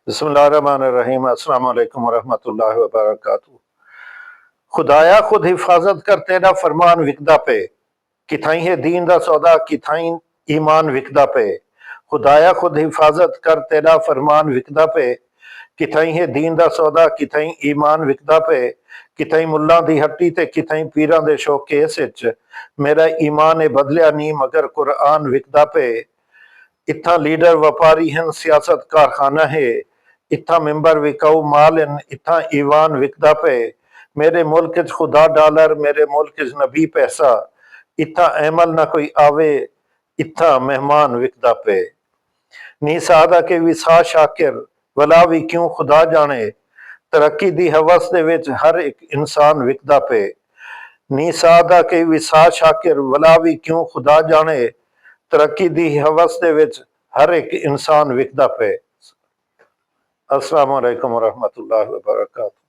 बिस्मिल्लाहिर्रहमानिर्रहीम। अस्सलाम वालेकुम वरहमतुल्लाहि वबरकातुहू। खुदाया खुद हिफाजत कर तेरा फरमान विकदा पे, किथाई है दीन दा सौदा किथाई ईमान विकदा पे। खुदाया खुद हिफाजत कर तेरा फरमान विकदा पे, किथाई है दीन दा सौदा किथाई ईमान विकदा पे। किथाई मुल्लां दी हट्टी ते किथाई पीरां दे शोकेस विच, मेरा ईमान ए बदलिया नी मगर कुरआन विकदा पे। इत्था लीडर व्यापारी हैं, सियासत कारखाना है, इत्था मेंबर विकाऊ माल हैं, इत्था ईवान विकदा पे। मेरे मुल्क च खुदा डॉलर, मेरे मुल्क च नबी पैसा, इत्था अमल ना कोई आवे, इत्था मेहमान विकदा पे। नी सादा के विसा शाकिर वला भी क्यों खुदा जाने, तरक्की दी हवस दे विच हर एक इंसान विकदा पे। नी सादा के विसा शाकिर वला भी क्यों खुदा जाने, तरक्की दी हवस दे विच हर एक इंसान विकदा पे। अस्सलाम वालेकुम वरहमतुल्लाहि वबरकातुहू।